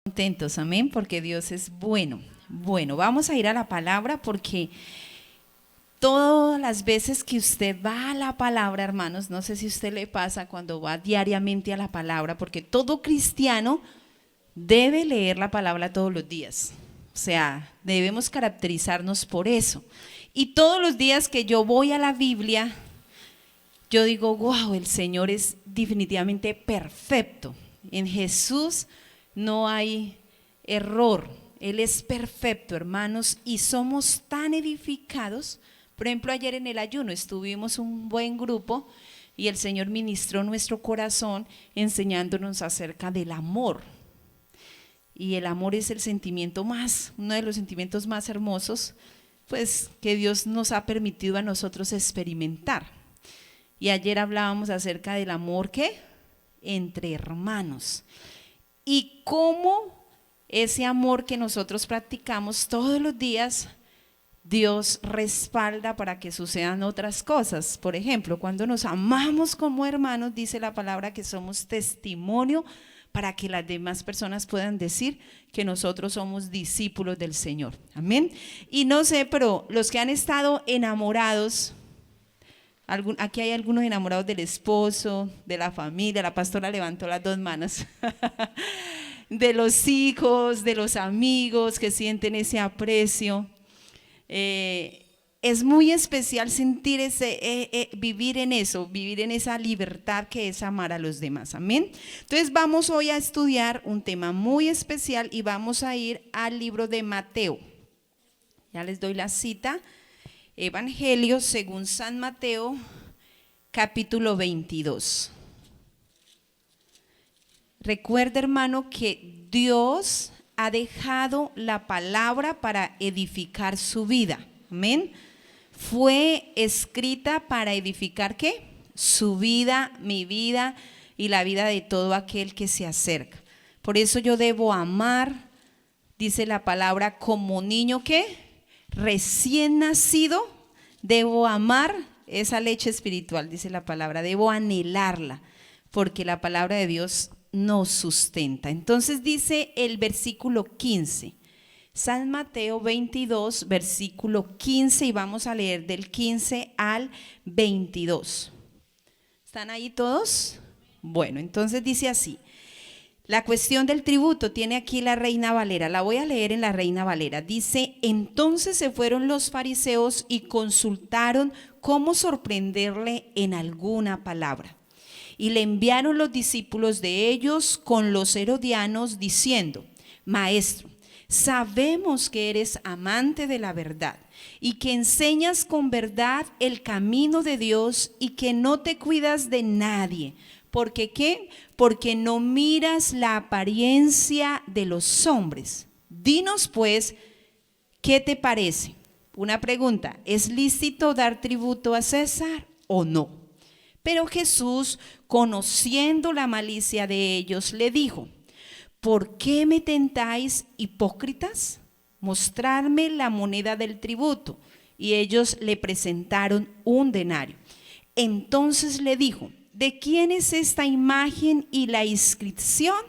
Contentos, amén, porque Dios es bueno. Bueno, vamos a ir a la palabra porque todas las veces que usted va a la palabra, hermanos, no sé si a usted le pasa cuando va diariamente a la palabra, porque todo cristiano debe leer la palabra todos los días. O sea, debemos caracterizarnos por eso. Y todos los días que yo voy a la Biblia, yo digo, wow, el Señor es definitivamente perfecto. En Jesús no hay error. Él es perfecto, hermanos, y somos tan edificados. Por ejemplo, ayer en el ayuno estuvimos un buen grupo y el Señor ministró nuestro corazón enseñándonos acerca del amor. Y el amor es el sentimiento más, uno de los sentimientos más hermosos, pues que Dios nos ha permitido a nosotros experimentar. Y ayer hablábamos acerca del amor ¿qué? Entre hermanos. Y cómo ese amor que nosotros practicamos todos los días, Dios respalda para que sucedan otras cosas. Por ejemplo, cuando nos amamos como hermanos, dice la palabra que somos testimonio para que las demás personas puedan decir que nosotros somos discípulos del Señor. Amén. Y no sé, pero los que han estado enamorados, aquí hay algunos enamorados del esposo, de la familia, la pastora levantó las dos manos, de los hijos, de los amigos que sienten ese aprecio. Es muy especial sentir vivir en eso, vivir en esa libertad que es amar a los demás, amén. Entonces vamos hoy a estudiar un tema muy especial y vamos a ir al libro de Mateo. Ya les doy la cita. Evangelio según San Mateo, capítulo 22. Recuerda, hermano, que Dios ha dejado la palabra para edificar su vida. Amén. Fue escrita para edificar ¿qué? Su vida, mi vida y la vida de todo aquel que se acerca. Por eso yo debo amar, dice la palabra, como niño ¿qué? Recién nacido, debo amar esa leche espiritual, dice la palabra, debo anhelarla, porque la palabra de Dios nos sustenta. Entonces dice el versículo 15, San Mateo 22, versículo 15, y vamos a leer del 15 al 22. ¿Están ahí todos? Bueno, entonces dice así. La cuestión del tributo tiene aquí la Reina Valera, la voy a leer en la Reina Valera. Dice, entonces se fueron los fariseos y consultaron cómo sorprenderle en alguna palabra. Y le enviaron los discípulos de ellos con los herodianos diciendo, Maestro, sabemos que eres amante de la verdad y que enseñas con verdad el camino de Dios y que no te cuidas de nadie. ¿Por qué? Porque no miras la apariencia de los hombres. Dinos pues, ¿qué te parece? Una pregunta, ¿es lícito dar tributo a César o no? Pero Jesús, conociendo la malicia de ellos, le dijo, ¿por qué me tentáis, hipócritas? Mostrarme la moneda del tributo. Y ellos le presentaron un denario. Entonces le dijo, ¿de quién es esta imagen y la inscripción?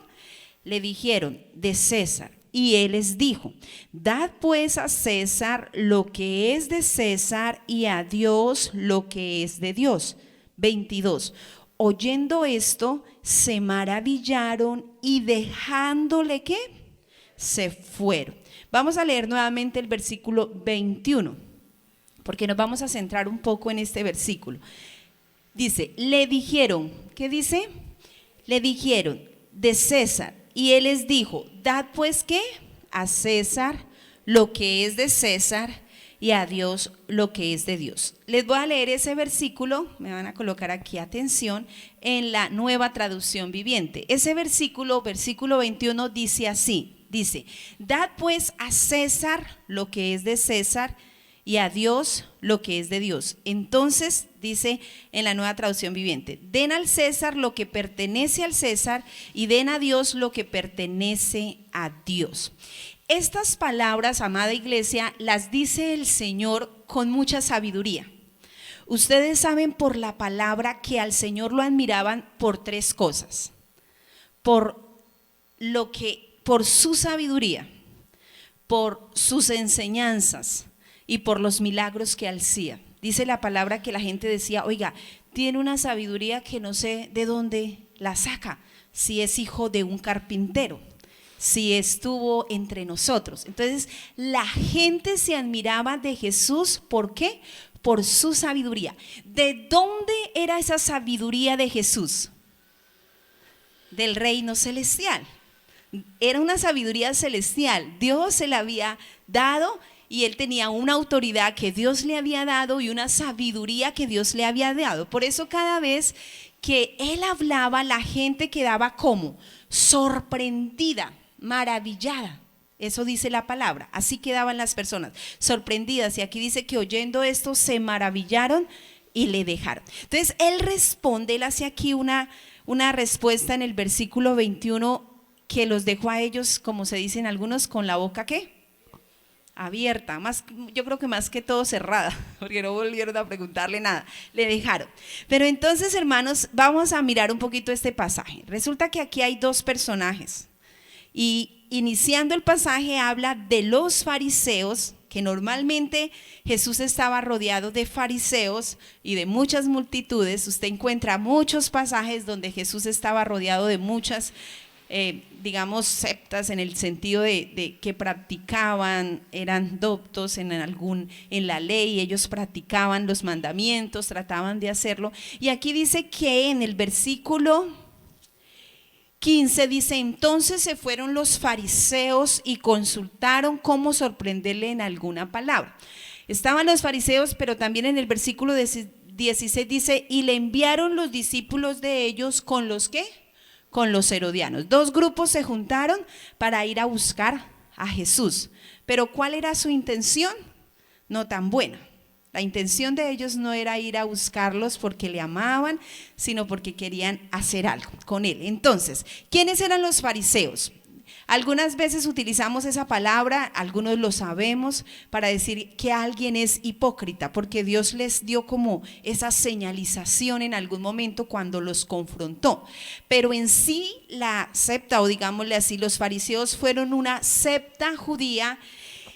Le dijeron, de César. Y él les dijo, dad pues a César lo que es de César y a Dios lo que es de Dios. 22. Oyendo esto, se maravillaron y dejándole ¿qué? Se fueron. Vamos a leer nuevamente el versículo 21, porque nos vamos a centrar un poco en este versículo. Dice, le dijeron, ¿qué dice? Le dijeron, de César. Y él les dijo, dad pues ¿qué? A César lo que es de César y a Dios lo que es de Dios. Les voy a leer ese versículo, me van a colocar aquí atención, en la Nueva Traducción Viviente. Ese versículo, versículo 21, dice así, dice, dad pues a César lo que es de César y a Dios lo que es de Dios. Entonces dice en la Nueva Traducción Viviente, den al César lo que pertenece al César y den a Dios lo que pertenece a Dios. Estas palabras, amada iglesia, las dice el Señor con mucha sabiduría. Ustedes saben por la palabra que al Señor lo admiraban por tres cosas. Por lo que por su sabiduría, por sus enseñanzas y por los milagros que hacía. Dice la palabra que la gente decía, oiga, tiene una sabiduría que no sé de dónde la saca, si es hijo de un carpintero, si estuvo entre nosotros. Entonces la gente se admiraba de Jesús, ¿por qué? Por su sabiduría. ¿De dónde era esa sabiduría de Jesús? Del reino celestial. Era una sabiduría celestial. Dios se la había dado y él tenía una autoridad que Dios le había dado y una sabiduría que Dios le había dado. Por eso cada vez que él hablaba, la gente quedaba como sorprendida, maravillada. Eso dice la palabra. Así quedaban las personas, sorprendidas. Y aquí dice que oyendo esto se maravillaron y le dejaron. Entonces él responde, él hace aquí una respuesta en el versículo 21 que los dejó a ellos, como se dicen algunos, con la boca ¿qué? Abierta, yo creo que más que todo cerrada, porque no volvieron a preguntarle nada, le dejaron. Pero entonces, hermanos, vamos a mirar un poquito este pasaje. Resulta que aquí hay dos personajes y iniciando el pasaje habla de los fariseos, que normalmente Jesús estaba rodeado de fariseos y de muchas multitudes. Usted encuentra muchos pasajes donde Jesús estaba rodeado de muchas digamos sectas, en el sentido de que practicaban, eran doctos en la ley, ellos practicaban los mandamientos, trataban de hacerlo. Y aquí dice que en el versículo 15 dice, entonces se fueron los fariseos y consultaron cómo sorprenderle en alguna palabra. Estaban los fariseos, pero también en el versículo 16 dice, y le enviaron los discípulos de ellos con los ¿qué? Con los herodianos. Dos grupos se juntaron para ir a buscar a Jesús. Pero ¿cuál era su intención? No tan buena. La intención de ellos no era ir a buscarlos porque le amaban, sino porque querían hacer algo con él. Entonces, ¿quiénes eran los fariseos? Algunas veces utilizamos esa palabra, algunos lo sabemos, para decir que alguien es hipócrita, porque Dios les dio como esa señalización en algún momento cuando los confrontó. Pero en sí la secta, o digámosle así, los fariseos fueron una secta judía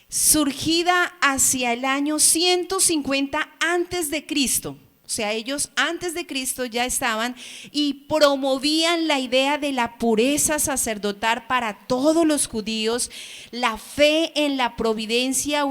surgida hacia el año 150 antes de Cristo. O sea, ellos antes de Cristo ya estaban y promovían la idea de la pureza sacerdotal para todos los judíos, la fe en la providencia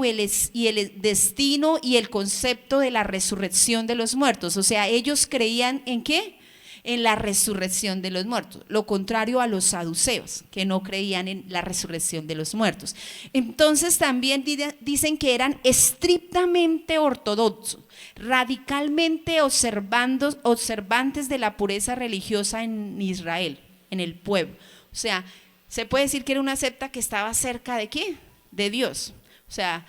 y el destino y el concepto de la resurrección de los muertos. O sea, ellos creían ¿en qué? En la resurrección de los muertos, lo contrario a los saduceos, que no creían en la resurrección de los muertos. Entonces también dicen que eran estrictamente ortodoxos, radicalmente observantes de la pureza religiosa en Israel, en el pueblo. O sea, se puede decir que era una secta que estaba cerca de ¿qué? De Dios. O sea,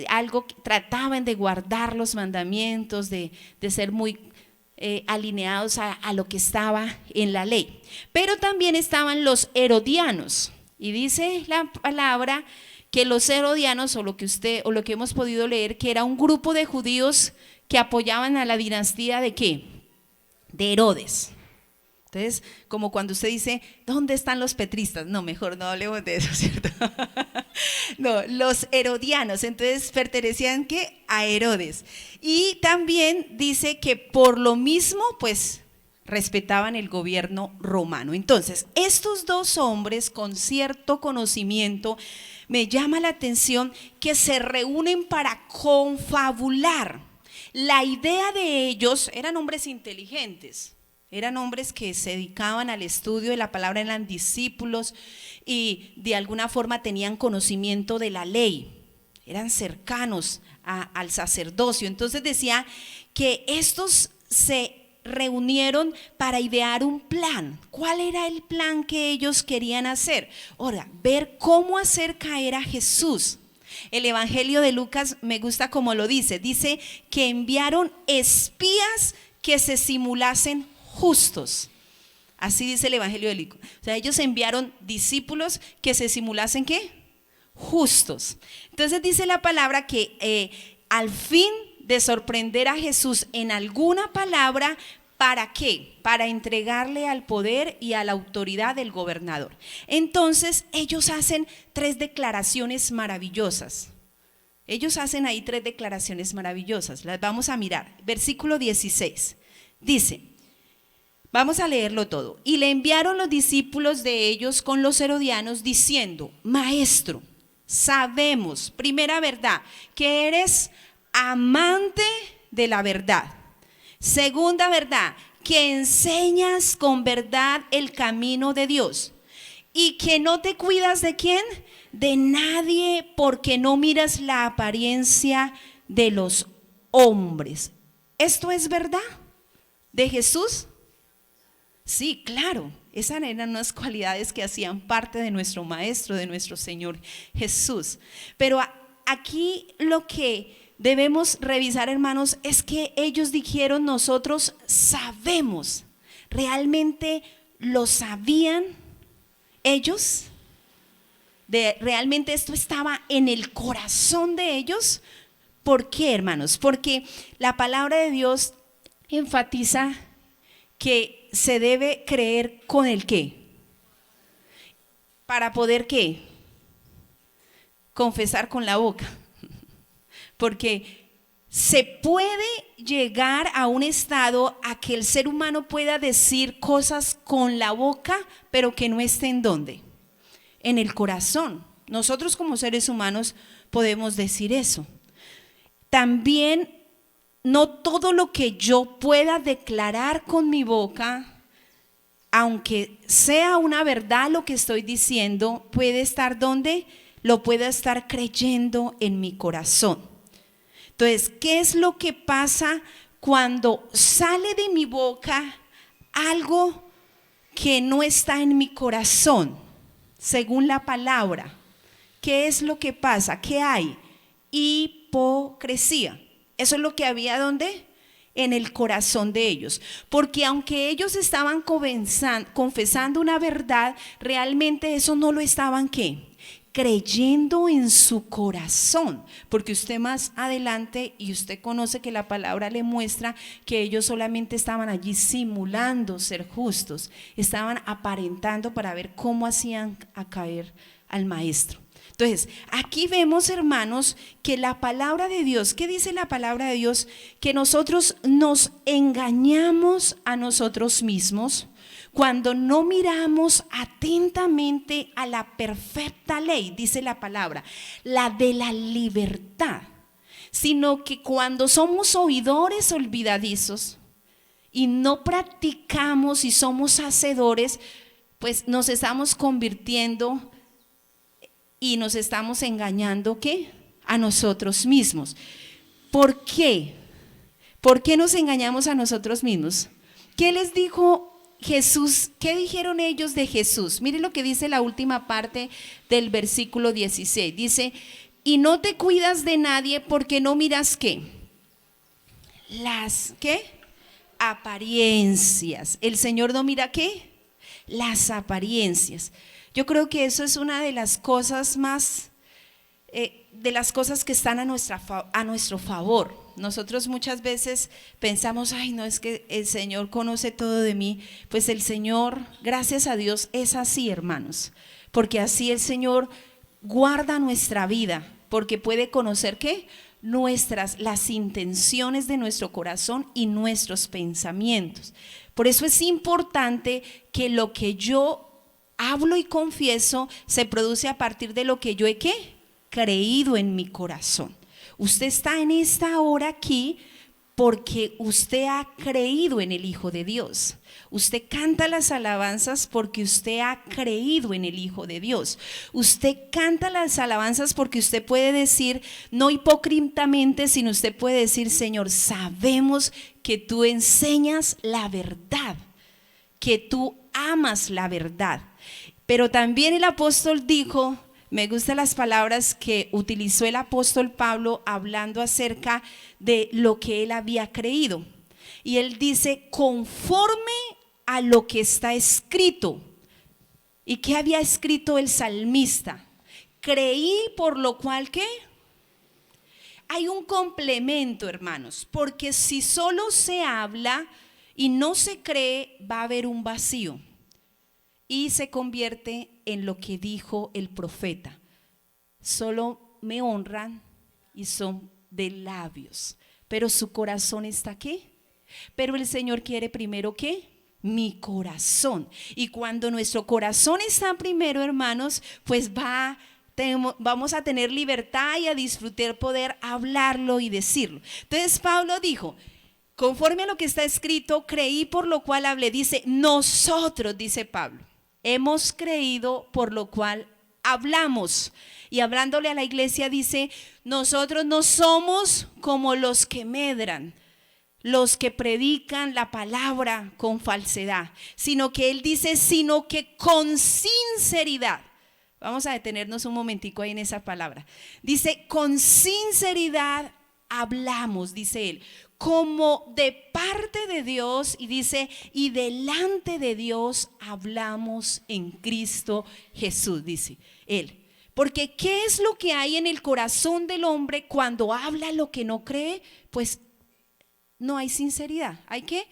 algo que trataban de guardar los mandamientos, de ser muy alineados a lo que estaba en la ley. Pero también estaban los herodianos, y dice la palabra que los herodianos, o lo que hemos podido leer, que era un grupo de judíos que apoyaban a la dinastía de ¿qué? De Herodes. Entonces, como cuando usted dice, ¿dónde están los petristas? No, mejor no hablemos de eso, ¿cierto? No, los herodianos, entonces pertenecían ¿qué? A Herodes. Y también dice que por lo mismo, pues, respetaban el gobierno romano. Entonces, estos dos hombres con cierto conocimiento, me llama la atención que se reúnen para confabular. La idea de ellos, eran hombres inteligentes. Eran hombres que se dedicaban al estudio de la palabra, eran discípulos y de alguna forma tenían conocimiento de la ley, eran cercanos al sacerdocio. Entonces decía que estos se reunieron para idear un plan. ¿Cuál era el plan que ellos querían hacer? Ahora, ver cómo hacer caer a Jesús. El Evangelio de Lucas me gusta como lo dice que enviaron espías que se simulasen justos. Así dice el Evangelio de Lucas. O sea, ellos enviaron discípulos que se simulasen ¿qué? Justos. Entonces dice la palabra que al fin de sorprender a Jesús en alguna palabra, ¿Para qué? Para entregarle al poder y a la autoridad del gobernador. Entonces ellos hacen 3 declaraciones maravillosas. Ellos hacen ahí 3 declaraciones maravillosas. Las vamos a mirar. Versículo 16. Dice, vamos a leerlo todo. Y le enviaron los discípulos de ellos con los herodianos diciendo, Maestro, sabemos, primera verdad, que eres amante de la verdad. Segunda verdad, que enseñas con verdad el camino de Dios y que no te cuidas de ¿quién? De nadie, porque no miras la apariencia de los hombres. ¿Esto es verdad de Jesús? Sí, claro. Esas eran unas cualidades que hacían parte de nuestro Maestro, de nuestro Señor Jesús. Pero aquí lo que debemos revisar, hermanos, es que ellos dijeron, nosotros sabemos. ¿Realmente lo sabían ellos? ¿Realmente esto estaba en el corazón de ellos? ¿Por qué, hermanos? Porque la palabra de Dios enfatiza que se debe creer con el qué. Para poder qué. Confesar con la boca. Porque se puede llegar a un estado a que el ser humano pueda decir cosas con la boca, pero que no esté en ¿dónde? En el corazón. Nosotros como seres humanos podemos decir eso. También no todo lo que yo pueda declarar con mi boca, aunque sea una verdad lo que estoy diciendo, puede estar ¿dónde? Lo puedo estar creyendo en mi corazón. Entonces, ¿qué es lo que pasa cuando sale de mi boca algo que no está en mi corazón? Según la palabra, ¿qué es lo que pasa? ¿Qué hay? Hipocresía. Eso es lo que había ¿dónde? En el corazón de ellos. Porque aunque ellos estaban confesando una verdad, realmente eso no lo estaban ¿qué? Creyendo en su corazón, porque usted más adelante y usted conoce que la palabra le muestra que ellos solamente estaban allí simulando ser justos, estaban aparentando para ver cómo hacían a caer al maestro. Entonces, aquí vemos, hermanos, que la palabra de Dios, ¿qué dice la palabra de Dios? Que nosotros nos engañamos a nosotros mismos cuando no miramos atentamente a la perfecta ley, dice la palabra, la de la libertad, sino que cuando somos oidores olvidadizos y no practicamos y somos hacedores, pues nos estamos convirtiendo y nos estamos engañando ¿qué? A nosotros mismos. ¿Por qué? ¿Por qué nos engañamos a nosotros mismos? ¿Qué les dijo Jesús? ¿Qué dijeron ellos de Jesús? Mire lo que dice la última parte del versículo 16. Dice, y no te cuidas de nadie porque no miras ¿qué? Las ¿qué? Apariencias. El Señor no mira ¿qué? Las apariencias. Yo creo que eso es una de las cosas más, de las cosas que están a nuestro favor. Nosotros muchas veces pensamos, ay no, es que el Señor conoce todo de mí. Pues el Señor, gracias a Dios, es así, hermanos. Porque así el Señor guarda nuestra vida, porque puede conocer ¿qué? Las intenciones de nuestro corazón y nuestros pensamientos. Por eso es importante que lo que yo hablo y confieso se produce a partir de lo que yo he ¿qué? Creído en mi corazón. Usted está en esta hora aquí porque usted ha creído en el Hijo de Dios. Usted canta las alabanzas porque usted ha creído en el Hijo de Dios. Usted canta las alabanzas porque usted puede decir, no hipócritamente, sino usted puede decir, Señor, sabemos que tú enseñas la verdad, que tú amas la verdad. Pero también el apóstol dijo, me gustan las palabras que utilizó el apóstol Pablo hablando acerca de lo que él había creído. Y él dice, conforme a lo que está escrito. ¿Y qué había escrito el salmista? Creí, por lo cual ¿qué? Hay un complemento, hermanos, porque si solo se habla y no se cree, va a haber un vacío y se convierte en lo que dijo el profeta: solo me honran y son de labios, pero su corazón está ¿qué? Pero el Señor quiere primero ¿qué? Mi corazón. Y cuando nuestro corazón está primero, hermanos, pues vamos a tener libertad y a disfrutar poder hablarlo y decirlo. Entonces Pablo dijo: conforme a lo que está escrito, creí por lo cual hablé. Dice, nosotros, dice Pablo, hemos creído por lo cual hablamos. Y hablándole a la iglesia dice, nosotros no somos como los que medran, los que predican la palabra con falsedad, sino que él dice, sino que con sinceridad. Vamos a detenernos un momentico ahí en esa palabra. Dice, con sinceridad hablamos, dice él, como de parte de Dios, y dice, y delante de Dios hablamos en Cristo Jesús, dice él. Porque ¿qué es lo que hay en el corazón del hombre cuando habla lo que no cree? Pues no hay sinceridad. ¿Hay qué?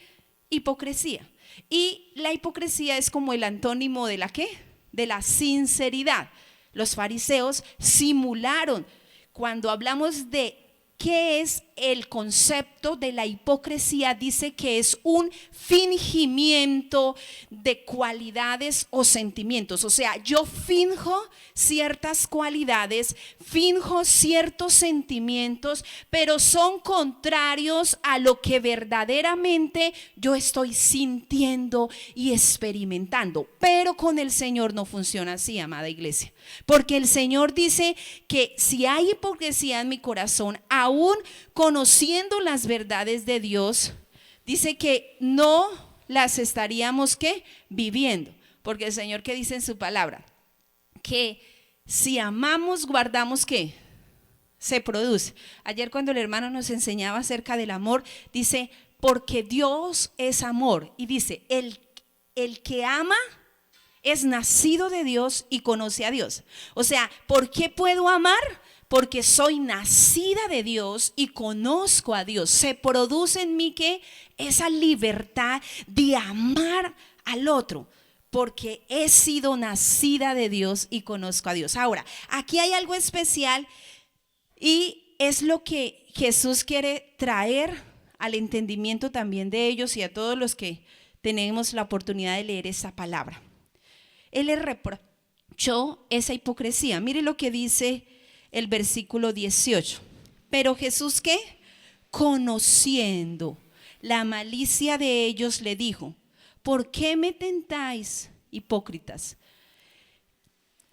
Hipocresía. Y la hipocresía es como el antónimo de la ¿qué? De la sinceridad. Los fariseos simularon. Cuando hablamos de ¿qué es el concepto de la hipocresía? Dice que es un fingimiento de cualidades o sentimientos. O sea, yo finjo ciertas cualidades, finjo ciertos sentimientos, pero son contrarios a lo que verdaderamente yo estoy sintiendo y experimentando. Pero con el Señor no funciona así, amada iglesia. Porque el Señor dice que si hay hipocresía en mi corazón, aún conociendo las verdades de Dios, dice que no las estaríamos ¿qué? Viviendo. Porque el Señor, ¿qué dice en su palabra? Que si amamos, guardamos ¿qué? Se produce. Ayer cuando el hermano nos enseñaba acerca del amor, dice, porque Dios es amor. Y dice, el que ama es nacido de Dios y conoce a Dios. O sea, ¿por qué puedo amar? Porque soy nacida de Dios y conozco a Dios. Se produce en mí ¿qué? Esa libertad de amar al otro, porque he sido nacida de Dios y conozco a Dios. Ahora, aquí hay algo especial y es lo que Jesús quiere traer al entendimiento también de ellos y a todos los que tenemos la oportunidad de leer esa palabra. Él les reprochó esa hipocresía. Mire lo que dice el versículo 18. Pero Jesús ¿qué? Conociendo la malicia de ellos le dijo, ¿por qué me tentáis, hipócritas?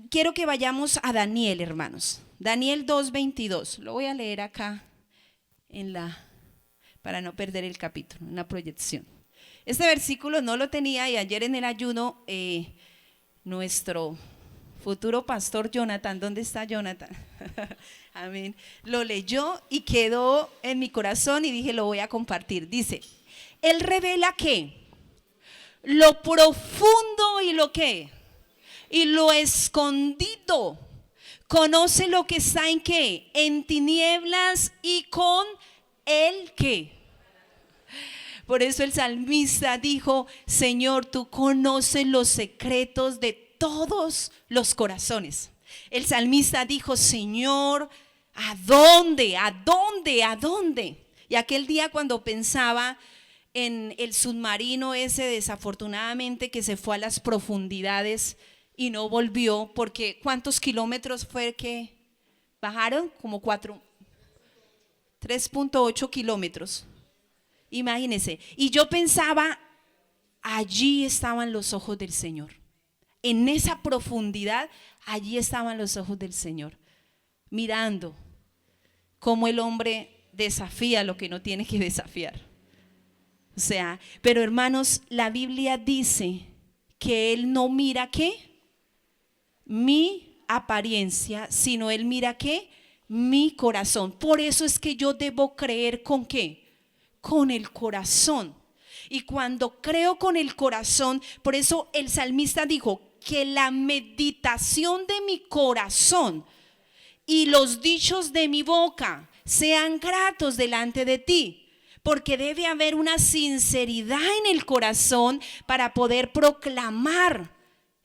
Quiero que vayamos a Daniel, hermanos. Daniel 2:22. Lo voy a leer acá para no perder el capítulo, en la proyección. Este versículo no lo tenía y ayer en el ayuno nuestro futuro pastor Jonathan, ¿dónde está Jonathan? Amén. Lo leyó y quedó en mi corazón y dije, lo voy a compartir. Dice, él revela ¿qué? Lo profundo y lo ¿qué? Y lo escondido. Conoce lo que está en ¿qué? En tinieblas y con el ¿qué? Por eso el salmista dijo, Señor, tú conoces los secretos de todos los corazones. El salmista dijo, Señor, ¿a dónde? ¿A dónde? ¿A dónde? Y aquel día cuando pensaba en el submarino ese desafortunadamente que se fue a las profundidades y no volvió, porque ¿cuántos kilómetros fue que bajaron? Como 3.8 kilómetros. Imagínense. Y yo pensaba, allí estaban los ojos del Señor. En esa profundidad, allí estaban los ojos del Señor, mirando cómo el hombre desafía lo que no tiene que desafiar. O sea, pero hermanos, la Biblia dice que Él no mira ¿qué? Mi apariencia, sino Él mira ¿qué? Mi corazón. Por eso es que yo debo creer ¿con qué? Con el corazón. Y cuando creo con el corazón, por eso el salmista dijo que la meditación de mi corazón y los dichos de mi boca sean gratos delante de ti. porque debe haber una sinceridad en el corazón para poder proclamar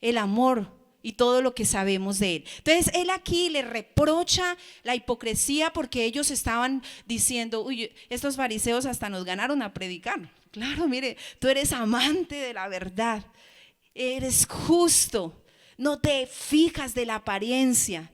el amor y todo lo que sabemos de él. Entonces él aquí le reprocha la hipocresía porque ellos estaban diciendo, uy, estos fariseos hasta nos ganaron a predicar. Claro, mire, tú eres amante de la verdad, eres justo, no te fijas de la apariencia,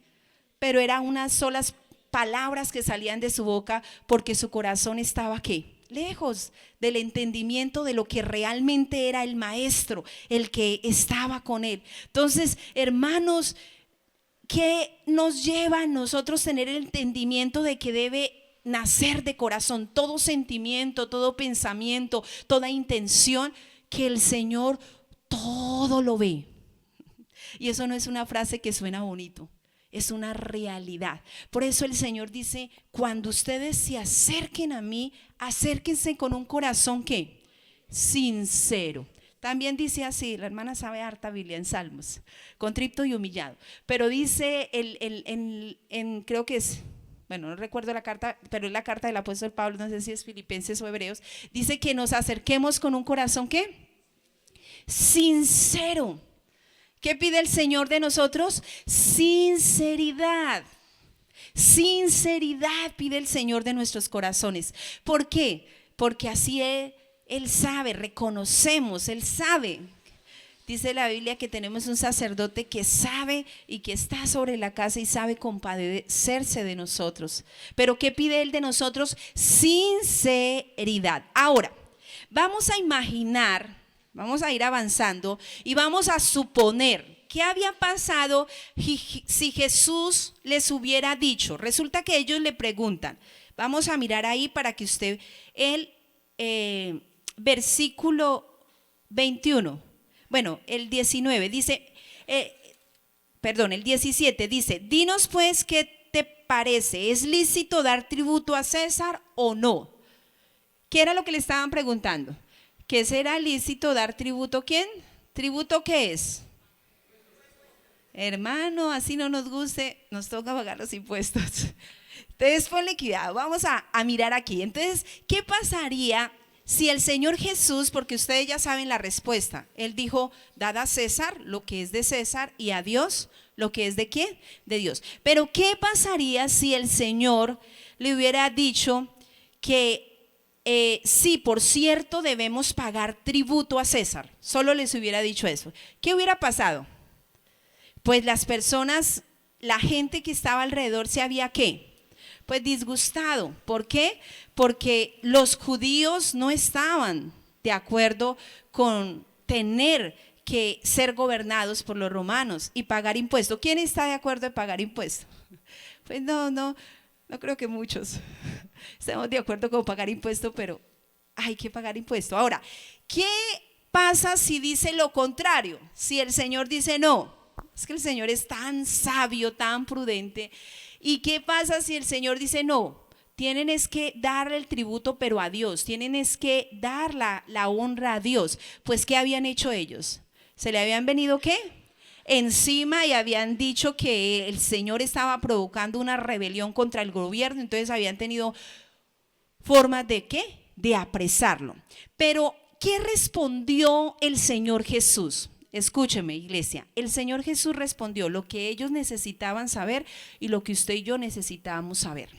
pero eran unas solas palabras que salían de su boca porque su corazón estaba ¿qué? Lejos del entendimiento de lo que realmente era el maestro, el que estaba con él. Entonces, hermanos, ¿qué nos lleva a nosotros tener el entendimiento de que debe nacer de corazón todo sentimiento, todo pensamiento, toda intención, que el Señor todo lo ve? Y eso no es una frase que suena bonito, es una realidad. Por eso el Señor dice, cuando ustedes se acerquen a mí, acérquense con un corazón ¿qué? Sincero. También dice así, la hermana sabe harta Biblia en Salmos, contrito y humillado. Pero dice, creo que es, bueno, no recuerdo la carta, pero es la carta del apóstol Pablo, no sé si es Filipenses o Hebreos, dice que nos acerquemos con un corazón ¿qué? Sincero. ¿Qué pide el Señor de nosotros? Sinceridad. Sinceridad pide el Señor de nuestros corazones. ¿Por qué? Porque así Él sabe, reconocemos, Él sabe. Dice la Biblia que tenemos un sacerdote que sabe y que está sobre la casa y sabe compadecerse de nosotros. Pero ¿qué pide Él de nosotros? Sinceridad. Ahora, vamos a imaginar, vamos a ir avanzando y vamos a suponer qué había pasado si Jesús les hubiera dicho. Resulta que ellos le preguntan, vamos a mirar ahí para que usted, el versículo 21, bueno, el 19 dice, el 17 dice, dinos pues qué te parece, ¿es lícito dar tributo a César o no? ¿Qué era lo que le estaban preguntando? ¿Que será lícito dar tributo? ¿Quién? ¿Tributo qué es? Hermano, así no nos guste, nos toca pagar los impuestos. Entonces ponle cuidado, vamos a mirar aquí. Entonces, ¿qué pasaría si el Señor Jesús, porque ustedes ya saben la respuesta, Él dijo, dad a César lo que es de César y a Dios lo que es de quién? De Dios. Pero ¿qué pasaría si el Señor le hubiera dicho que sí, por cierto, debemos pagar tributo a César? Solo les hubiera dicho eso. ¿Qué hubiera pasado? Pues las personas, la gente que estaba alrededor se había ¿qué? Pues disgustado. ¿Por qué? Porque los judíos no estaban de acuerdo con tener que ser gobernados por los romanos y pagar impuestos. ¿Quién está de acuerdo en pagar impuestos? Pues no creo que muchos estemos de acuerdo con pagar impuestos, pero hay que pagar impuestos. Ahora, ¿qué pasa si dice lo contrario? Si el Señor dice no, es que el Señor es tan sabio, tan prudente. ¿Y qué pasa si el Señor dice no? Tienen es que darle el tributo pero a Dios, tienen es que dar la honra a Dios. Pues ¿qué habían hecho ellos? ¿Se le habían venido qué? Encima y habían dicho que el Señor estaba provocando una rebelión contra el gobierno, entonces habían tenido formas de ¿qué? De apresarlo. Pero ¿qué respondió el Señor Jesús? Escúcheme, iglesia, el Señor Jesús respondió lo que ellos necesitaban saber y lo que usted y yo necesitábamos saber.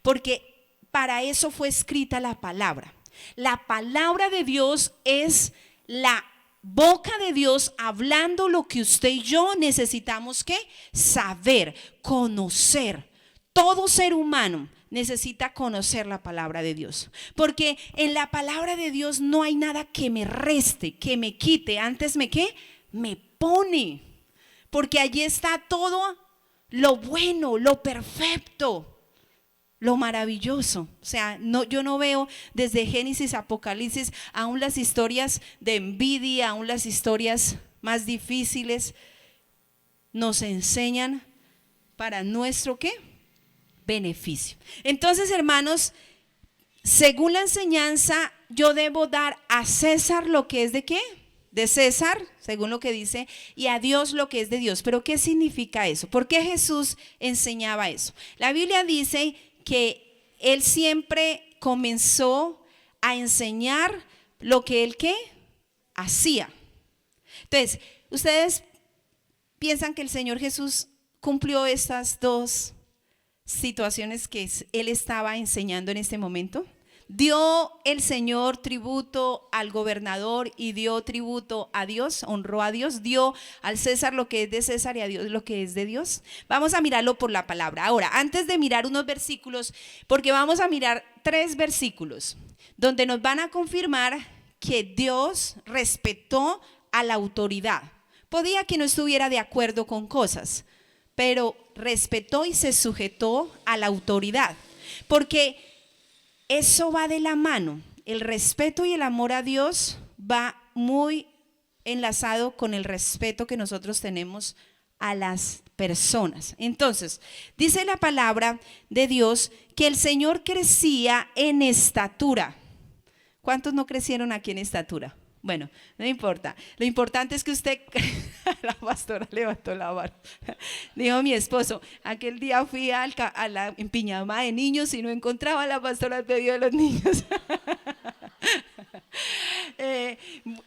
Porque para eso fue escrita la palabra. La palabra de Dios es la boca de Dios hablando lo que usted y yo necesitamos ¿qué? Saber, conocer. Todo ser humano necesita conocer la palabra de Dios, porque en la palabra de Dios no hay nada que me reste, que me quite, antes me ¿qué? Me pone, porque allí está todo lo bueno, lo perfecto, lo maravilloso. O sea, yo no veo desde Génesis a Apocalipsis, aún las historias de envidia, aún las historias más difíciles nos enseñan para nuestro ¿qué? Beneficio. Entonces, hermanos, según la enseñanza, yo debo dar a César lo que es de ¿qué? De César, según lo que dice, y a Dios lo que es de Dios. Pero ¿qué significa eso? ¿Por qué Jesús enseñaba eso? La Biblia dice que Él siempre comenzó a enseñar lo que él ¿qué? Hacía. Entonces, ustedes piensan que el Señor Jesús cumplió estas dos situaciones que él estaba enseñando en este momento. Dio el Señor tributo al gobernador y dio tributo a Dios, honró a Dios, dio al César lo que es de César y a Dios lo que es de Dios. Vamos a mirarlo por la palabra. Ahora, antes de mirar unos versículos, porque vamos a mirar 3 versículos donde nos van a confirmar que Dios respetó a la autoridad. Podía que no estuviera de acuerdo con cosas, pero respetó y se sujetó a la autoridad, porque eso va de la mano. El respeto y el amor a Dios va muy enlazado con el respeto que nosotros tenemos a las personas. Entonces, dice la palabra de Dios que el Señor crecía en estatura. ¿Cuántos no crecieron aquí en estatura? Bueno, no importa. Lo importante es que usted, la pastora levantó la mano. Dijo mi esposo, aquel día fui en pijama de niños y no encontraba a la pastora al medio de los niños.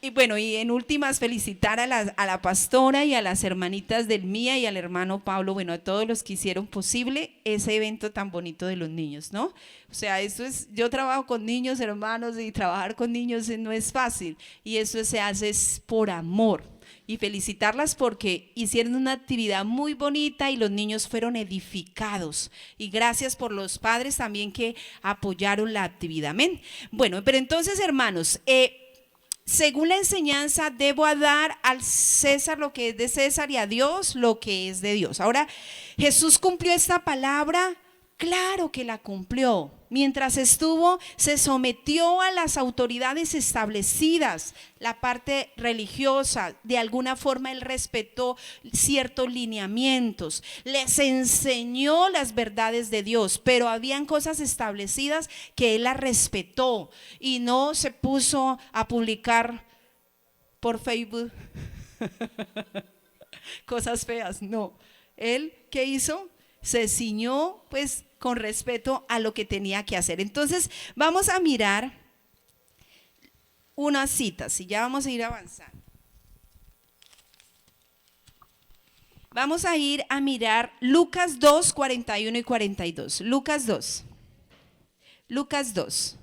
Y bueno, y en últimas felicitar a la pastora y a las hermanitas del Mía y al hermano Pablo, bueno, a todos los que hicieron posible ese evento tan bonito de los niños, ¿no? O sea, eso es, yo trabajo con niños, hermanos, y trabajar con niños no es fácil, y eso se hace es por amor. Y felicitarlas porque hicieron una actividad muy bonita y los niños fueron edificados. Y gracias por los padres también que apoyaron la actividad. Amén. Bueno, pero entonces, hermanos, según la enseñanza, debo dar al César lo que es de César y a Dios lo que es de Dios. Ahora, ¿Jesús cumplió esta palabra? Claro que la cumplió. Mientras estuvo, se sometió a las autoridades establecidas, la parte religiosa. De alguna forma él respetó ciertos lineamientos, les enseñó las verdades de Dios, pero habían cosas establecidas que él las respetó y no se puso a publicar por Facebook cosas feas. No, él, ¿qué hizo? Se ciñó pues con respeto a lo que tenía que hacer. Entonces vamos a mirar unas citas y ya vamos a ir avanzando. Vamos a ir a mirar Lucas 2, 41 y 42. Lucas 2. Lucas 2.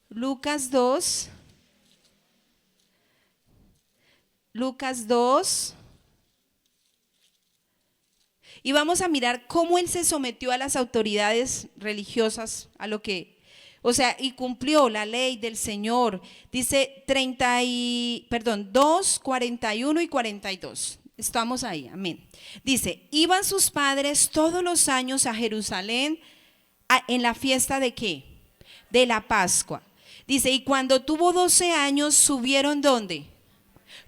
Lucas 2. Lucas 2. Y vamos a mirar cómo él se sometió a las autoridades religiosas, a lo que, o sea, y cumplió la ley del Señor. Dice 2, 41 y 42. Estamos ahí, amén. Dice, iban sus padres todos los años a Jerusalén en la fiesta de ¿qué? De la Pascua. Dice, y cuando tuvo 12 años, subieron ¿dónde?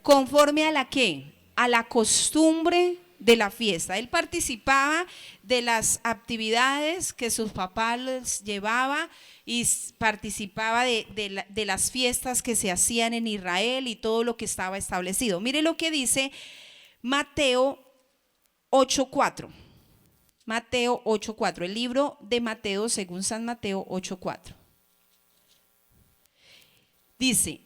Conforme a la ¿qué? A la costumbre de la fiesta. Él participaba de las actividades que sus papás les llevaba y participaba de las fiestas que se hacían en Israel y todo lo que estaba establecido. Mire lo que dice Mateo 8:4. Mateo 8:4, el libro de Mateo según San Mateo 8:4. Dice,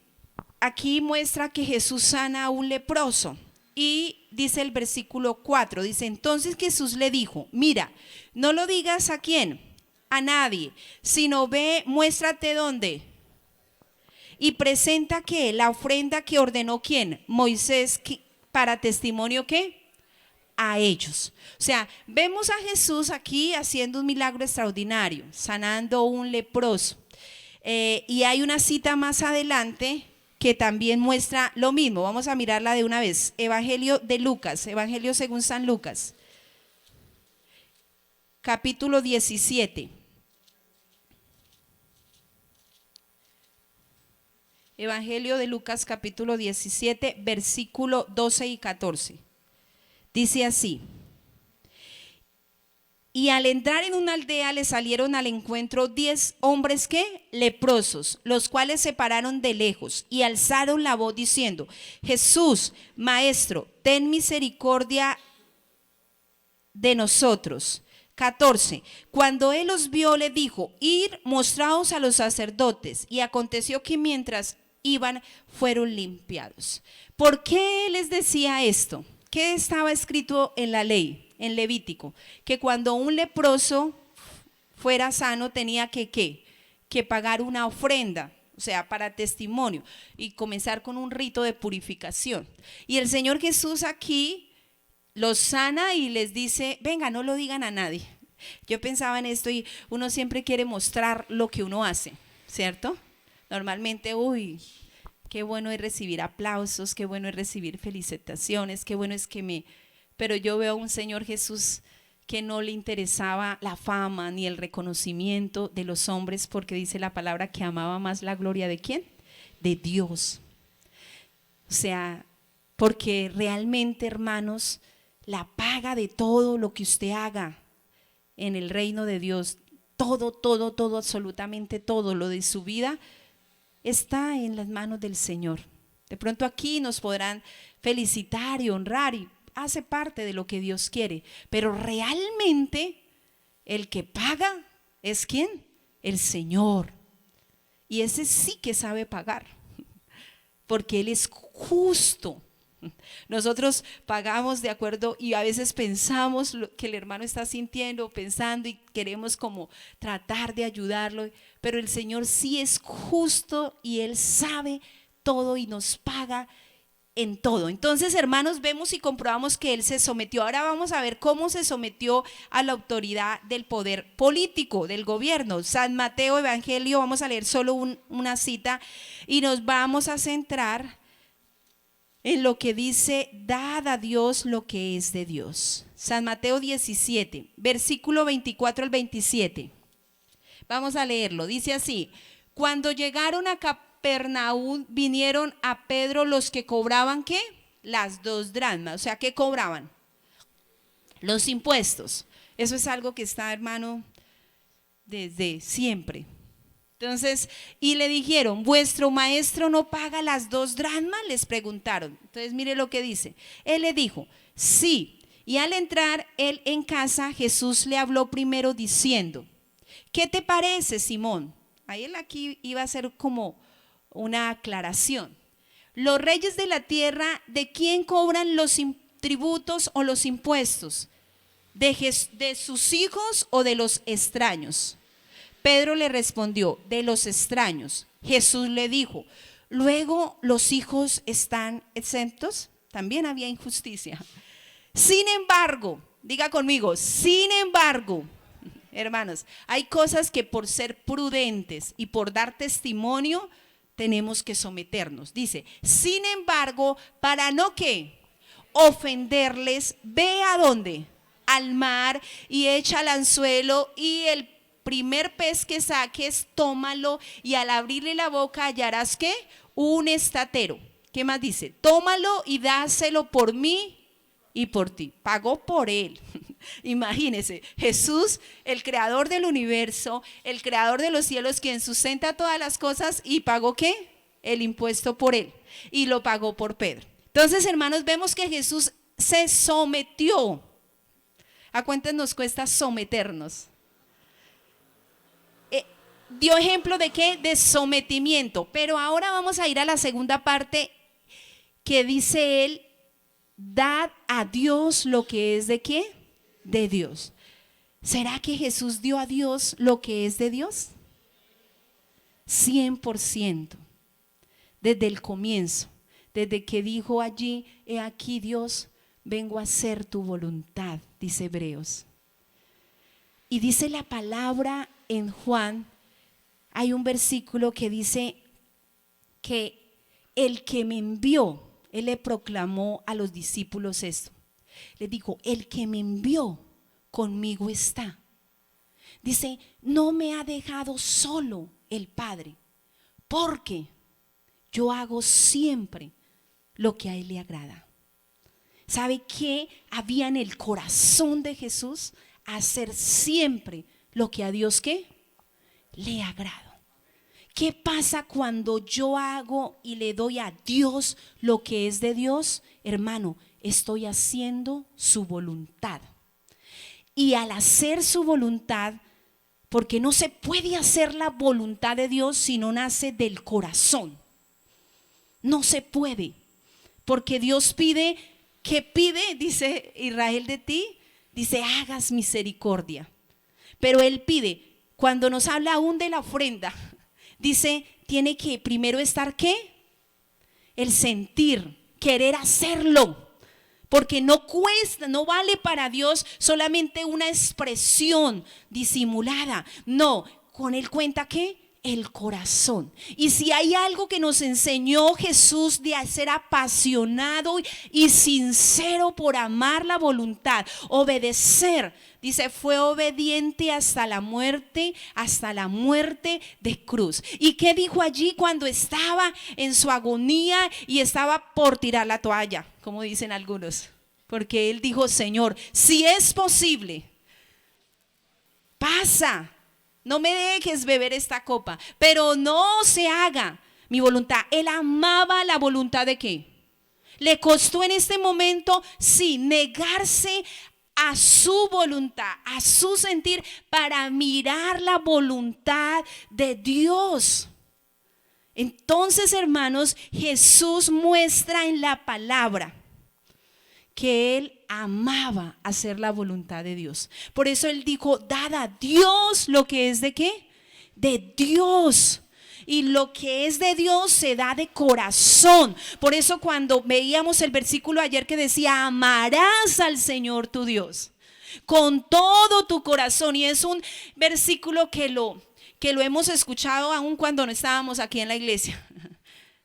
aquí muestra que Jesús sana a un leproso. Y dice el versículo 4, dice, entonces Jesús le dijo, mira, no lo digas a quién, a nadie, sino ve, muéstrate dónde. Y presenta que la ofrenda que ordenó quién, Moisés, para testimonio ¿qué? A ellos. O sea, vemos a Jesús aquí haciendo un milagro extraordinario, sanando un leproso. Y hay una cita más adelante que también muestra lo mismo. Vamos a mirarla de una vez. Evangelio de Lucas, Evangelio según San Lucas, capítulo 17. Evangelio de Lucas, capítulo 17, versículo 12 y 14. Dice así. Y al entrar en una aldea le salieron al encuentro 10 hombres ¿qué? Leprosos, los cuales se pararon de lejos y alzaron la voz diciendo, Jesús, Maestro, ten misericordia de nosotros. 14. Cuando él los vio, le dijo: ir, mostraos a los sacerdotes. Y aconteció que mientras iban, fueron limpiados. ¿Por qué les decía esto? ¿Qué estaba escrito en la ley, en Levítico? Que cuando un leproso fuera sano tenía que, ¿qué? Que pagar una ofrenda, o sea, para testimonio, y comenzar con un rito de purificación. Y el Señor Jesús aquí los sana y les dice: venga, no lo digan a nadie. Yo pensaba en esto y uno siempre quiere mostrar lo que uno hace, ¿cierto? Normalmente, uy, qué bueno es recibir aplausos, qué bueno es recibir felicitaciones, qué bueno es que me... Pero yo veo a un Señor Jesús que no le interesaba la fama ni el reconocimiento de los hombres, porque dice la palabra que amaba más la gloria ¿de quién? De Dios. O sea, porque realmente, hermanos, la paga de todo lo que usted haga en el reino de Dios, todo, absolutamente todo lo de su vida está en las manos del Señor. De pronto aquí nos podrán felicitar y honrar y hace parte de lo que Dios quiere, pero realmente el que paga es ¿quién? El Señor. Y ese sí que sabe pagar, porque Él es justo. Nosotros pagamos de acuerdo y a veces pensamos lo que el hermano está sintiendo, pensando, y queremos como tratar de ayudarlo, pero el Señor sí es justo y Él sabe todo y nos paga en todo. Entonces, hermanos, vemos y comprobamos que Él se sometió. Ahora vamos a ver cómo se sometió a la autoridad del poder político, del gobierno. San Mateo Evangelio, vamos a leer solo una cita y nos vamos a centrar en lo que dice: dad a Dios lo que es de Dios. San Mateo 17, versículo 24 al 27. Vamos a leerlo. Dice así: cuando llegaron a Capernaum, vinieron a Pedro los que cobraban ¿qué? Las 2 dracmas. O sea, ¿qué cobraban? Los impuestos. Eso es algo que está, hermano, desde siempre. Entonces, y le dijeron: ¿vuestro maestro no paga las 2 dracmas? Les preguntaron. Entonces, mire lo que dice. Él le dijo: sí. Y al entrar él en casa, Jesús le habló primero diciendo: ¿qué te parece, Simón? Ahí él aquí iba a hacer como una aclaración. Los reyes de la tierra, ¿de quién cobran los tributos o los impuestos? ¿De sus hijos o de los extraños? Pedro le respondió: de los extraños. Jesús le dijo: ¿luego los hijos están exentos? También había injusticia. Sin embargo, diga conmigo, sin embargo, hermanos, hay cosas que por ser prudentes y por dar testimonio tenemos que someternos. Dice: sin embargo, para no que ofenderles, ve a dónde, al mar, y echa al anzuelo, y el primer pez que saques, tómalo, y al abrirle la boca hallarás ¿qué? Un estatero. ¿Qué más dice? Tómalo y dáselo por mí y por ti. Pagó por él. Imagínese, Jesús, el creador del universo, el creador de los cielos, quien sustenta todas las cosas, y pagó ¿qué? El impuesto por él, y lo pagó por Pedro. Entonces, hermanos, vemos que Jesús se sometió. ¿A cuántos nos cuesta someternos? Dio ejemplo de qué? De sometimiento. Pero ahora vamos a ir a la segunda parte que dice él: dad a Dios lo que es de qué? De Dios. ¿Será que Jesús dio a Dios lo que es de Dios? 100%. Desde el comienzo, desde que dijo allí: he aquí, Dios, vengo a hacer tu voluntad, dice Hebreos. Y dice la palabra en Juan, hay un versículo que dice que el que me envió, él le proclamó a los discípulos esto. Le dijo: el que me envió conmigo está. Dice: no me ha dejado solo el Padre, porque yo hago siempre lo que a él le agrada. ¿Sabe qué había en el corazón de Jesús? Hacer siempre lo que a Dios ¿qué? Le agrada. ¿Qué pasa cuando yo hago y le doy a Dios lo que es de Dios? Hermano, estoy haciendo su voluntad. Y al hacer su voluntad, porque no se puede hacer la voluntad de Dios si no nace del corazón. No se puede, porque Dios pide, ¿qué pide? Dice Israel de ti, dice hagas misericordia. Pero Él pide, cuando nos habla aún de la ofrenda, dice, tiene que primero estar ¿qué? El sentir, querer hacerlo. Porque no cuesta, no vale para Dios solamente una expresión disimulada. No, con Él cuenta ¿qué? El corazón. Y si hay algo que nos enseñó Jesús de ser apasionado y sincero por amar la voluntad, obedecer, dice, fue obediente hasta la muerte de cruz. ¿Y qué dijo allí cuando estaba en su agonía y estaba por tirar la toalla? Como dicen algunos. Porque Él dijo, Señor, si es posible, pasa. No me dejes beber esta copa, pero no se haga mi voluntad. Él amaba la voluntad de ¿qué? Le costó en este momento, sí, negarse a su voluntad, a su sentir, para mirar la voluntad de Dios. Entonces, hermanos, Jesús muestra en la palabra que Él amaba hacer la voluntad de Dios. Por eso Él dijo, dad a Dios lo que es de ¿qué? De Dios. Y lo que es de Dios se da de corazón. Por eso cuando veíamos el versículo ayer que decía, amarás al Señor tu Dios con todo tu corazón. Y es un versículo que lo hemos escuchado aún cuando no estábamos aquí en la iglesia.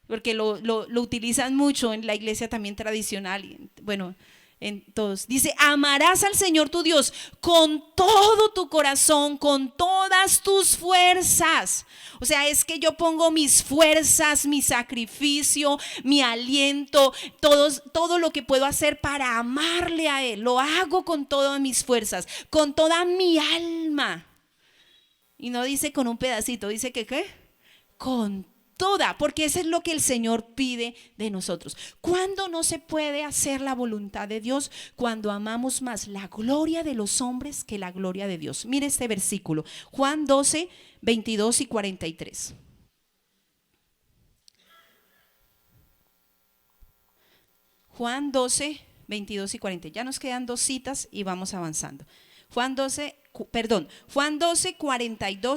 Porque lo utilizan mucho en la iglesia también tradicional. Y, bueno, en todos. Dice, amarás al Señor tu Dios con todo tu corazón, con todas tus fuerzas. O sea, es que yo pongo mis fuerzas, mi sacrificio, mi aliento, todo lo que puedo hacer para amarle a Él. Lo hago con todas mis fuerzas, con toda mi alma. Y no dice con un pedacito, dice que ¿qué? Con toda, porque eso es lo que el Señor pide de nosotros. ¿Cuándo no se puede hacer la voluntad de Dios? Cuando amamos más la gloria de los hombres que la gloria de Dios. Mire este versículo, Juan 12, 22 y 43. Juan 12, 22 y 40. Ya nos quedan dos citas y vamos avanzando. Juan 12, 42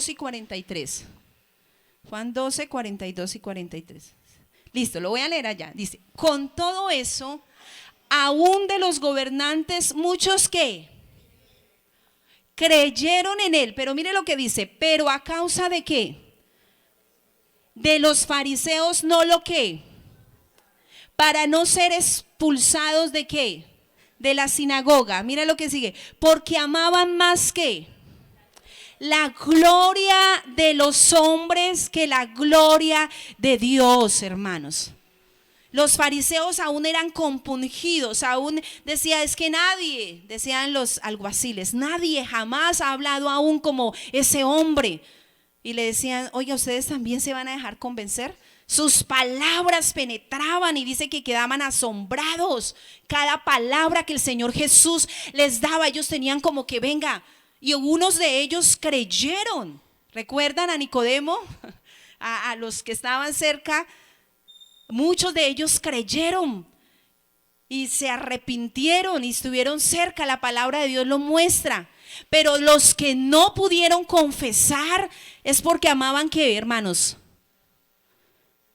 y 43. Juan 12, 42 y 43. Listo, lo voy a leer allá. Dice, con todo eso, aún de los gobernantes, muchos que creyeron en Él. Pero mire lo que dice, pero a causa de ¿qué? De los fariseos, no lo que, para no ser expulsados de ¿qué? De la sinagoga. Mira lo que sigue, porque amaban más que la gloria de los hombres que la gloria de Dios, hermanos. Los fariseos aún eran compungidos, aún decía, es que nadie, decían los alguaciles, nadie jamás ha hablado aún como ese hombre. Y le decían, oye, ¿ustedes también se van a dejar convencer? Sus palabras penetraban y dice que quedaban asombrados. Cada palabra que el Señor Jesús les daba, ellos tenían como que venga. Y algunos de ellos creyeron. ¿Recuerdan a Nicodemo? A los que estaban cerca. Muchos de ellos creyeron y se arrepintieron y estuvieron cerca. La palabra de Dios lo muestra. Pero los que no pudieron confesar es porque amaban ¿qué, hermanos?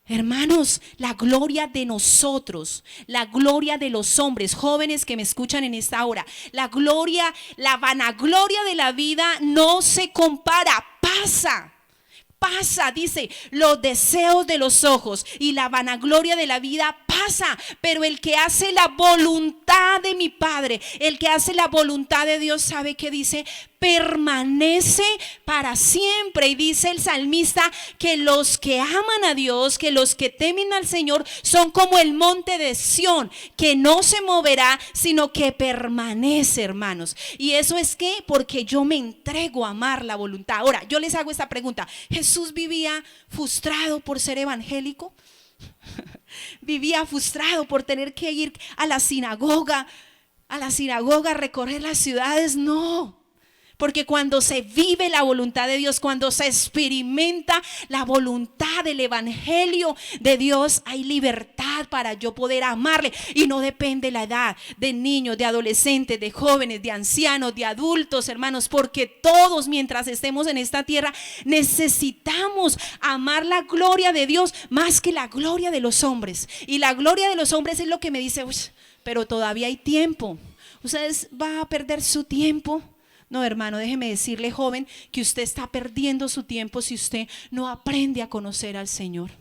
Hermanos, la gloria de nosotros, la gloria de los hombres, jóvenes que me escuchan en esta hora, la gloria, la vanagloria de la vida no se compara, pasa, dice, los deseos de los ojos y la vanagloria de la vida pasa, pero el que hace la voluntad de mi Padre, el que hace la voluntad de Dios, ¿sabe qué dice? Permanece para siempre. Y dice el salmista que los que aman a Dios, que los que temen al Señor son como el monte de Sión, que no se moverá, sino que permanece, hermanos. Y eso es que porque yo me entrego a amar la voluntad. Ahora, yo les hago esta pregunta. ¿Jesús vivía frustrado por ser evangélico? ¿Vivía frustrado por tener que ir a la sinagoga? a la sinagoga, a recorrer las ciudades, no. Porque cuando se vive la voluntad de Dios, cuando se experimenta la voluntad del evangelio de Dios, hay libertad para yo poder amarle. Y no depende la edad de niños, de adolescentes, de jóvenes, de ancianos, de adultos, hermanos. Porque todos, mientras estemos en esta tierra, necesitamos amar la gloria de Dios más que la gloria de los hombres. Y la gloria de los hombres es lo que me dice, pero todavía hay tiempo. ¿Ustedes van a perder su tiempo? No, hermano, déjeme decirle, joven, que usted está perdiendo su tiempo si usted no aprende a conocer al Señor.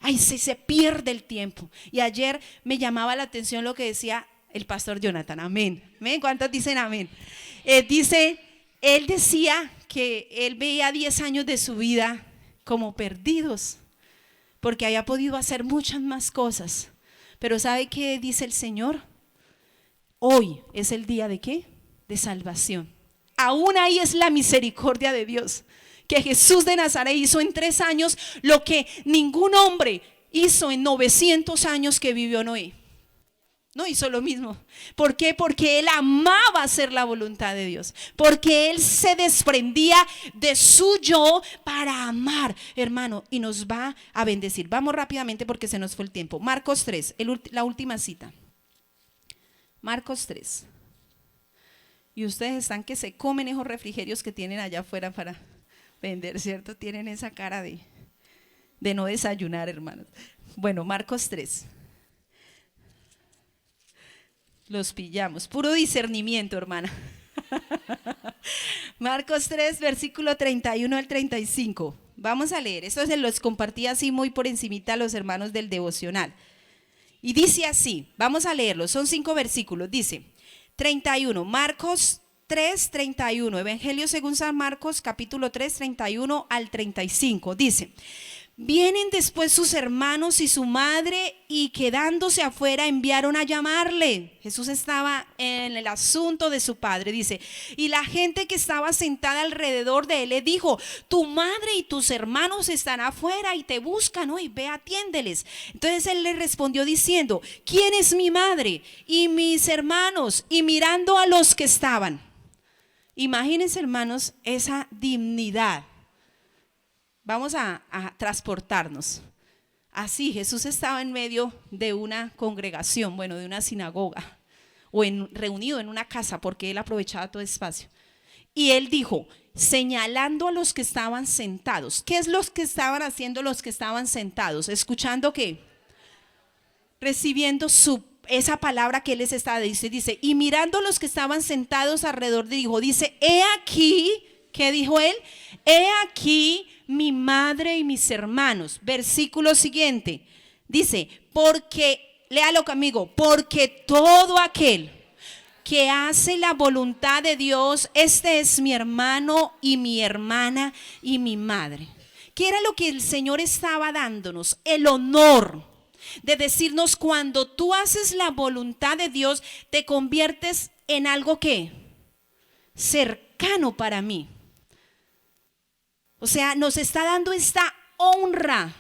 Ay, se pierde el tiempo. Y ayer me llamaba la atención lo que decía el pastor Jonathan. Amén. ¿Amén? ¿Cuántos dicen amén? Él decía que él veía 10 años de su vida como perdidos, porque había podido hacer muchas más cosas. Pero ¿sabe qué dice el Señor? Hoy es el día ¿de qué? De salvación. Aún ahí es la misericordia de Dios, que Jesús de Nazaret hizo en 3 años lo que ningún hombre hizo en 900 años que vivió Noé. No hizo lo mismo. ¿Por qué? Porque él amaba hacer la voluntad de Dios, porque él se desprendía de su yo para amar, hermano, y nos va a bendecir. Vamos rápidamente porque se nos fue el tiempo. Marcos 3, la última cita. Marcos 3. Y ustedes están que se comen esos refrigerios que tienen allá afuera para vender, ¿cierto? Tienen esa cara de no desayunar, hermanos. Bueno, Marcos 3. Los pillamos. Puro discernimiento, hermana. Marcos 3, versículo 31 al 35. Vamos a leer. Esto se los compartí así muy por encimita a los hermanos del devocional. Y dice así, vamos a leerlo. Son 5 versículos. Dice 31, Marcos 3, 31, Evangelio según San Marcos, capítulo 3, 31 al 35. Dice: vienen después sus hermanos y su madre, y quedándose afuera enviaron a llamarle. Jesús estaba en el asunto de su padre, dice, y la gente que estaba sentada alrededor de él le dijo: tu madre y tus hermanos están afuera y te buscan hoy, ve, atiéndeles. Entonces él le respondió diciendo: ¿quién es mi madre y mis hermanos? Y mirando a los que estaban, imagínense, hermanos, esa dignidad. Vamos a transportarnos. Así Jesús estaba en medio de una congregación, bueno, de una sinagoga, o reunido en una casa, porque él aprovechaba todo espacio. Y él dijo, señalando a los que estaban sentados. ¿Qué es lo que estaban haciendo los que estaban sentados? ¿Escuchando qué? Recibiendo esa palabra que él les estaba diciendo. Dice, y mirando a los que estaban sentados alrededor, dice, he aquí, ¿qué dijo él? He aquí mi madre y mis hermanos. Versículo siguiente, dice, porque, léalo conmigo, porque todo aquel que hace la voluntad de Dios, este es mi hermano y mi hermana y mi madre. ¿Qué era lo que el Señor estaba dándonos? El honor de decirnos, cuando tú haces la voluntad de Dios, te conviertes en algo que cercano para mí. O sea, nos está dando esta honra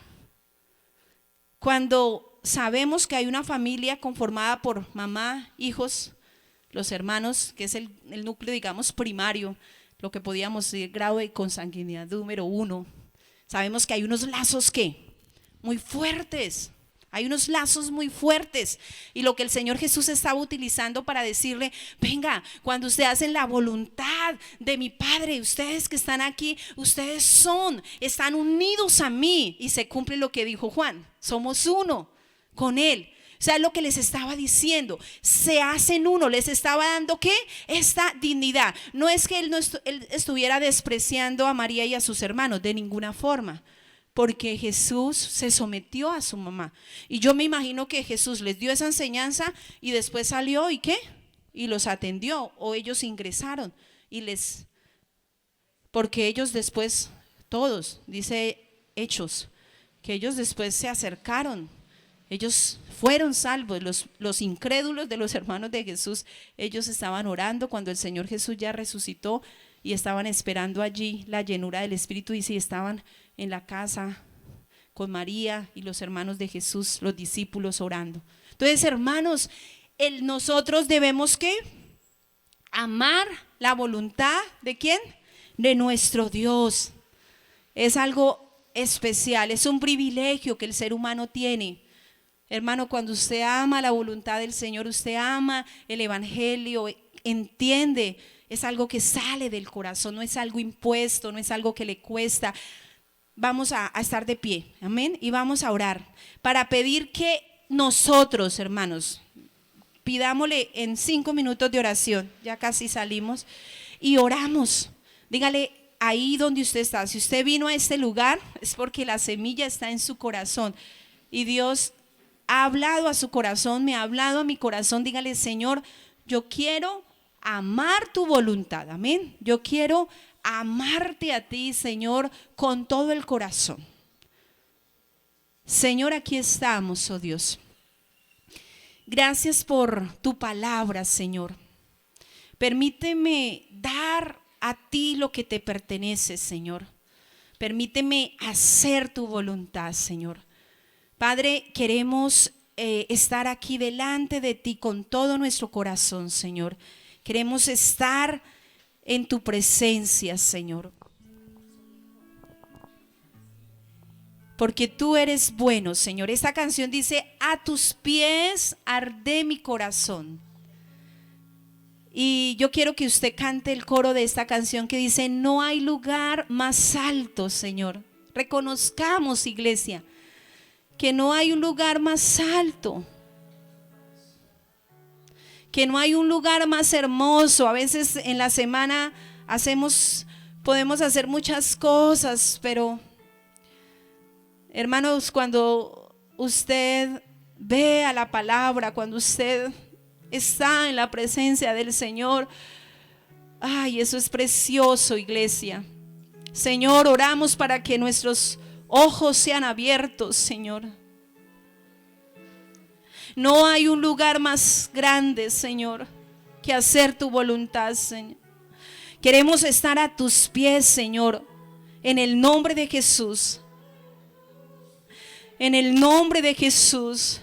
cuando sabemos que hay una familia conformada por mamá, hijos, los hermanos, que es el núcleo, digamos, primario, lo que podíamos decir, grado de consanguinidad número 1. Sabemos que hay unos lazos que muy fuertes. Hay unos lazos muy fuertes, y lo que el Señor Jesús estaba utilizando para decirle, venga, cuando ustedes hacen la voluntad de mi Padre, ustedes que están aquí, ustedes están unidos a mí, y se cumple lo que dijo Juan, somos uno con Él. O sea, lo que les estaba diciendo, se hacen uno, les estaba dando ¿qué? Esta dignidad. No es que él estuviera despreciando a María y a sus hermanos, de ninguna forma. Porque Jesús se sometió a su mamá. Y yo me imagino que Jesús les dio esa enseñanza y después salió y ¿qué? Y los atendió, o ellos ingresaron porque ellos después, todos, dice Hechos, que ellos después se acercaron. Ellos fueron salvos, los incrédulos de los hermanos de Jesús. Ellos estaban orando cuando el Señor Jesús ya resucitó, y estaban esperando allí la llenura del Espíritu, y sí, estaban en la casa con María y los hermanos de Jesús, los discípulos, orando. Entonces, hermanos, nosotros debemos ¿qué? Amar la voluntad ¿de quién? De nuestro Dios. Es algo especial, es un privilegio que el ser humano tiene. Hermano, cuando usted ama la voluntad del Señor, usted ama el evangelio, entiende, es algo que sale del corazón, no es algo impuesto, no es algo que le cuesta. Vamos a estar de pie, amén, y vamos a orar para pedir que nosotros, hermanos, pidámosle en 5 minutos de oración, ya casi salimos, y oramos. Dígale ahí donde usted está, si usted vino a este lugar es porque la semilla está en su corazón y Dios ha hablado a su corazón, me ha hablado a mi corazón. Dígale: Señor, yo quiero amar tu voluntad, amén. Yo quiero amarte a ti, Señor, con todo el corazón. Señor, aquí estamos, oh Dios. Gracias por tu palabra, Señor. Permíteme dar a ti lo que te pertenece, Señor. Permíteme hacer tu voluntad, Señor. Padre, queremos estar aquí delante de ti con todo nuestro corazón, Señor. Queremos estar en tu presencia, Señor. Porque tú eres bueno, Señor. Esta canción dice: a tus pies arde mi corazón. Y yo quiero que usted cante el coro de esta canción que dice: no hay lugar más alto, Señor. Reconozcamos, iglesia, que no hay un lugar más alto, que no hay un lugar más hermoso. A veces en la semana podemos hacer muchas cosas, pero hermanos, cuando usted vea la palabra, cuando usted está en la presencia del Señor, ay, eso es precioso, iglesia. Señor, oramos para que nuestros ojos sean abiertos, Señor. No hay un lugar más grande, Señor, que hacer tu voluntad, Señor. Queremos estar a tus pies, Señor, en el nombre de Jesús. En el nombre de Jesús.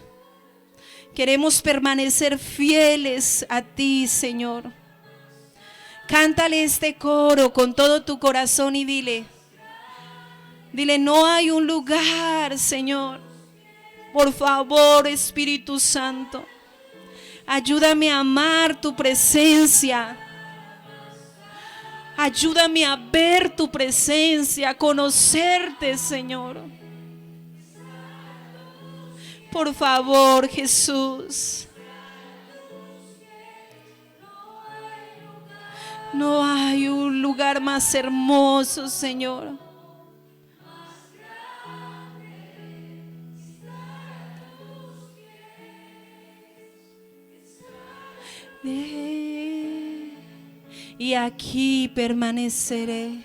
Queremos permanecer fieles a ti, Señor. Cántale este coro con todo tu corazón y dile: no hay un lugar, Señor. Por favor, Espíritu Santo, ayúdame a amar tu presencia. Ayúdame a ver tu presencia, a conocerte, Señor. Por favor, Jesús. No hay un lugar más hermoso, Señor. Y aquí permaneceré.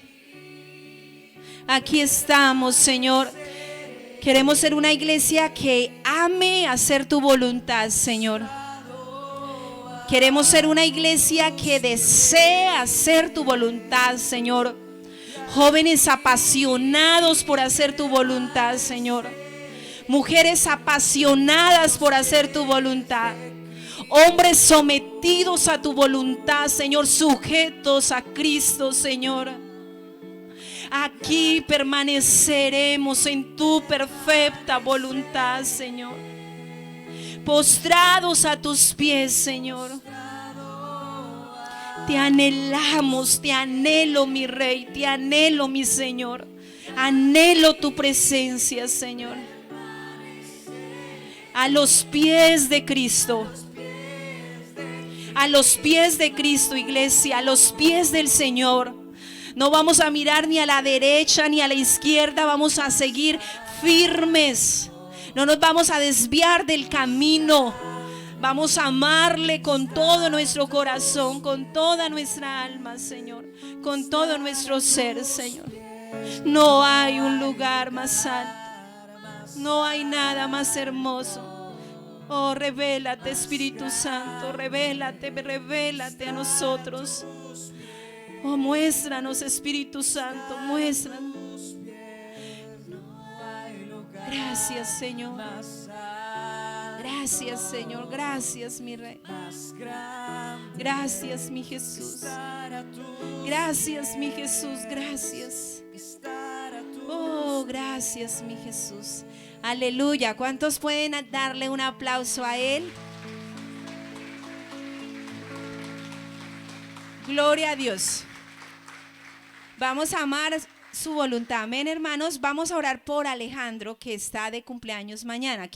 Aquí estamos, Señor. Queremos ser una iglesia que ame hacer tu voluntad, Señor. Queremos ser una iglesia que desee hacer tu voluntad, Señor. Jóvenes apasionados por hacer tu voluntad, Señor. Mujeres apasionadas por hacer tu voluntad. Hombres sometidos a tu voluntad, Señor, sujetos a Cristo, Señor. Aquí permaneceremos en tu perfecta voluntad, Señor. Postrados a tus pies, Señor. Te anhelamos, te anhelo, mi Rey, te anhelo, mi Señor. Anhelo tu presencia, Señor. A los pies de Cristo. A los pies de Cristo, iglesia, a los pies del Señor. No vamos a mirar ni a la derecha ni a la izquierda, vamos a seguir firmes. No nos vamos a desviar del camino. Vamos a amarle con todo nuestro corazón, con toda nuestra alma, Señor, con todo nuestro ser, Señor. No hay un lugar más alto, no hay nada más hermoso. Oh, revélate, Espíritu Santo, revélate, revélate a nosotros. Oh, muéstranos, Espíritu Santo, muéstranos. Gracias, Señor. Gracias, Señor, gracias, mi Rey. Gracias, mi Jesús. Gracias, mi Jesús, gracias. Oh, gracias, mi Jesús. Aleluya. ¿Cuántos pueden darle un aplauso a Él? Gloria a Dios. Vamos a amar su voluntad. Amén, hermanos. Vamos a orar por Alejandro, que está de cumpleaños mañana.